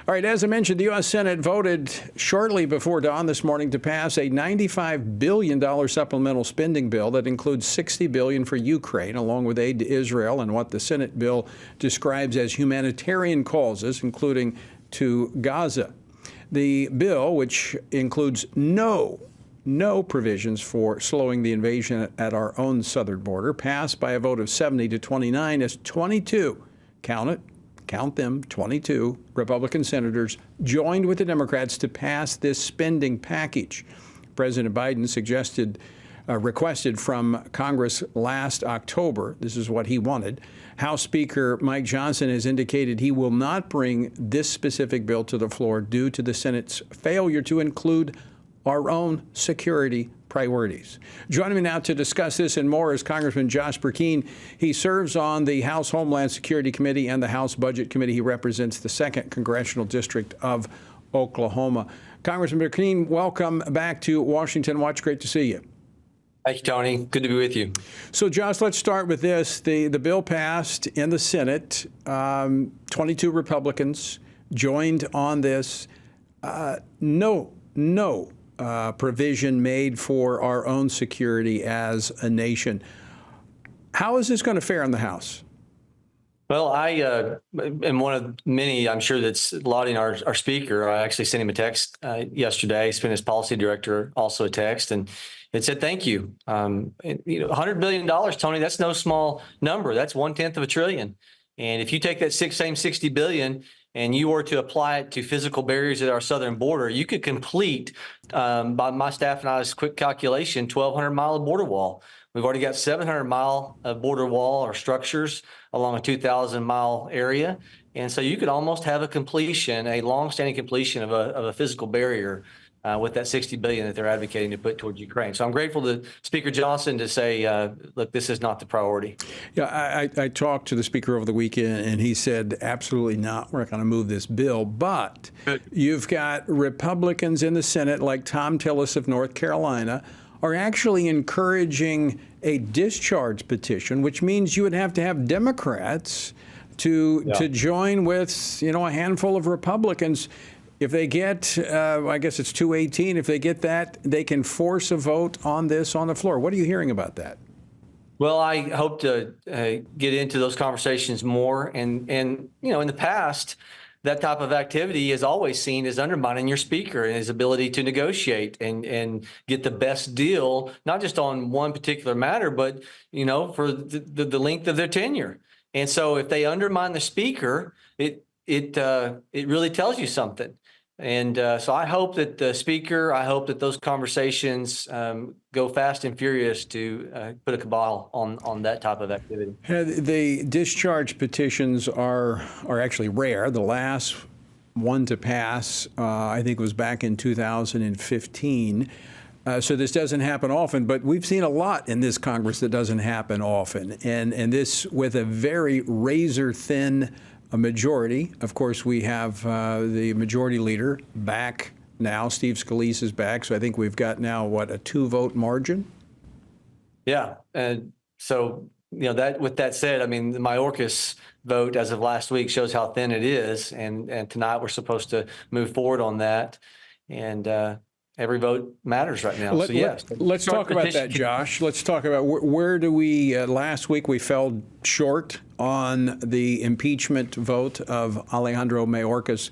All right, as I mentioned, the U.S. Senate voted shortly before dawn this morning to pass a $95 billion supplemental spending bill that includes $60 billion for Ukraine, along with aid to Israel and what the Senate bill describes as humanitarian causes, including to Gaza. The bill, which includes no provisions for slowing the invasion at our own southern border, passed by a vote of 70 to 29 as 22, count them, 22 Republican senators joined with the Democrats to pass this spending package. President Biden requested from Congress last October. This is what he wanted. House Speaker Mike Johnson has indicated he will not bring this specific bill to the floor due to the Senate's failure to include our own security priorities. Joining me now to discuss this and more is Congressman Josh Brecheen. He serves on the House Homeland Security Committee and the House Budget Committee. He represents the 2nd Congressional District of Oklahoma. Congressman Brecheen, welcome back to Washington Watch. Great to see you. Thank you, Tony. Good to be with you. So, Josh, let's start with this. The bill passed in the Senate. 22 Republicans joined on this. No provision made for our own security as a nation. How is this going to fare in the House? Well, I am one of many, I'm sure, that's lauding our speaker. I actually sent him a text yesterday, sent his policy director also a text, and it said, thank you. $100 billion, Tony, that's no small number. That's 1/10 of a trillion. And if you take that same $60 billion and you were to apply it to physical barriers at our southern border, you could complete, by my staff and I's quick calculation, 1,200-mile border wall. We've already got 700-mile border wall or structures along a 2,000-mile area. And so you could almost have a long-standing completion of a physical barrier with that $60 billion that they're advocating to put towards Ukraine. So I'm grateful to Speaker Johnson to say, look, this is not the priority. Yeah, I talked to the Speaker over the weekend, and he said, absolutely not. We're not going to move this bill. But you've got Republicans in the Senate, like Tom Tillis of North Carolina, are actually encouraging a discharge petition, which means you would have to have Democrats to join with, a handful of Republicans. If they get, I guess it's 218, if they get that, they can force a vote on this on the floor. What are you hearing about that? Well, I hope to get into those conversations more. And in the past, that type of activity is always seen as undermining your speaker and his ability to negotiate and get the best deal, not just on one particular matter, but, for the length of their tenure. And so if they undermine the speaker, it really tells you something. And so I hope that the speaker, I hope that those conversations go fast and furious to put a cabal on that type of activity. The discharge petitions are actually rare. The last one to pass, I think, was back in 2015. So this doesn't happen often, but we've seen a lot in this Congress that doesn't happen often. And this with a very razor-thin majority. Of course, we have the majority leader back now. Steve Scalise is back. So I think we've got now, a 2-vote margin? Yeah. And so, that with that said, I mean, the Mayorkas vote as of last week shows how thin it is. And tonight we're supposed to move forward on that. And every vote matters right now. Let's talk about that, Josh. Let's talk about where do we, last week we fell short on the impeachment vote of Alejandro Mayorkas.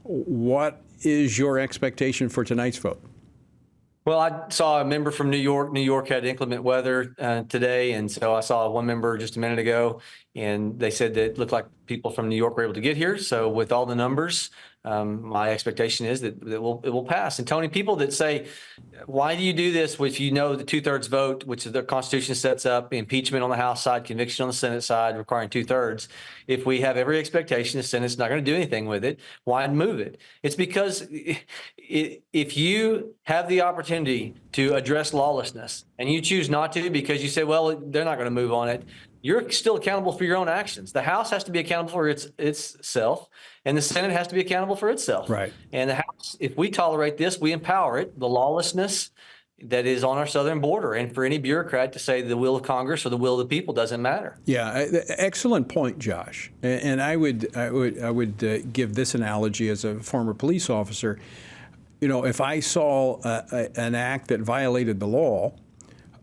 What is your expectation for tonight's vote? Well, I saw a member from New York. New York had inclement weather today, and so I saw one member just a minute ago, and they said that it looked like people from New York were able to get here. So with all the numbers, my expectation is that it will pass. And Tony, people that say, why do you do this if you know the 2/3 vote, which the Constitution sets up, impeachment on the House side, conviction on the Senate side, requiring 2/3. If we have every expectation the Senate's not going to do anything with it, why move it? It's because if you have the opportunity to address lawlessness and you choose not to because you say, well, they're not going to move on it, you're still accountable for your own actions. The House has to be accountable for itself, and the Senate has to be accountable for itself. Right. And the House, if we tolerate this, we empower it. The lawlessness, that is on our southern border. And for any bureaucrat to say the will of Congress or the will of the people doesn't matter. Yeah, excellent point, Josh. And I would give this analogy as a former police officer. You know, if I saw an act that violated the law,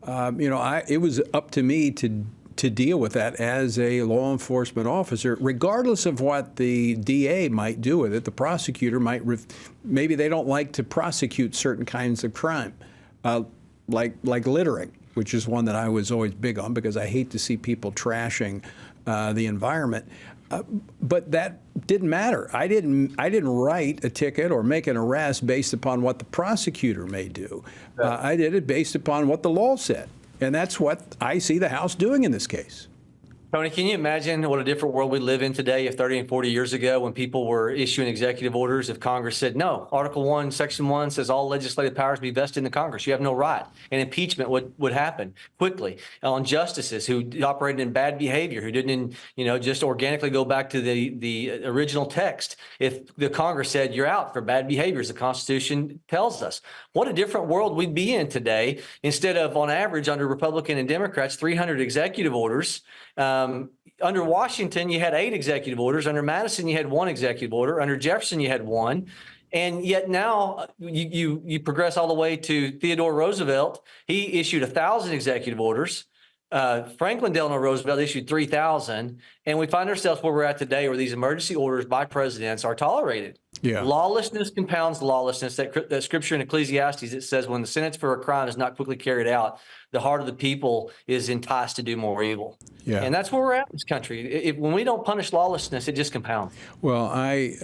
it was up to me to deal with that as a law enforcement officer, regardless of what the DA might do with it. The prosecutor might, maybe they don't like to prosecute certain kinds of crime, like littering, which is one that I was always big on because I hate to see people trashing the environment. But that didn't matter. I didn't write a ticket or make an arrest based upon what the prosecutor may do. I did it based upon what the law said. And that's what I see the House doing in this case. Tony, can you imagine what a different world we live in today if 30 and 40 years ago when people were issuing executive orders, if Congress said, no, Article 1, Section 1 says all legislative powers be vested in the Congress. You have no right. And impeachment would happen quickly on justices who operated in bad behavior, who didn't, just organically go back to the original text. If the Congress said you're out for bad behaviors, the Constitution tells us. What a different world we'd be in today. Instead of, on average, under Republican and Democrats, 300 executive orders. Under Washington, you had 8 executive orders. Under Madison, you had 1 executive order. Under Jefferson, you had 1. And yet now you progress all the way to Theodore Roosevelt. He issued 1,000 executive orders. Franklin Delano Roosevelt issued 3,000. And we find ourselves where we're at today, where these emergency orders by presidents are tolerated. Yeah. Lawlessness compounds lawlessness. That scripture in Ecclesiastes, it says when the sentence for a crime is not quickly carried out, the heart of the people is enticed to do more evil. Yeah. And that's where we're at in this country. When we don't punish lawlessness, it just compounds. Well, I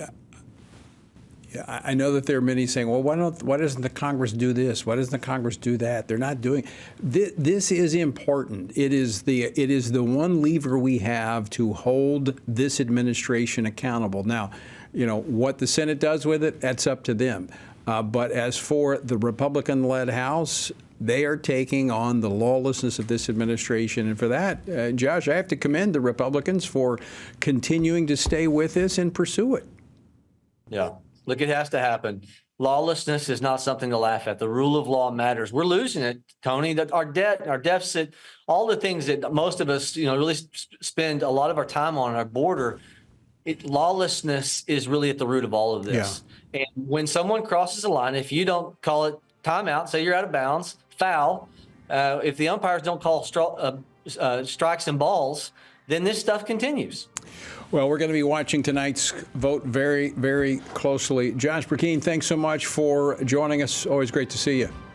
know that there are many saying, well, why doesn't the Congress do this? Why doesn't the Congress do that? They're not doing this is important. It is the one lever we have to hold this administration accountable. Now, what the Senate does with it, that's up to them. But as for the Republican-led House, they are taking on the lawlessness of this administration. And for that, Josh, I have to commend the Republicans for continuing to stay with this and pursue it. Yeah. Look, it has to happen. Lawlessness is not something to laugh at. The rule of law matters. We're losing it, Tony. That our debt, our deficit, all the things that most of us, really spend a lot of our time on our border. Lawlessness is really at the root of all of this. Yeah. And when someone crosses a line, if you don't call it timeout, say you're out of bounds, foul. If the umpires don't call strikes and balls, then this stuff continues. Well, we're going to be watching tonight's vote very, very closely. Josh Brecheen, thanks so much for joining us. Always great to see you.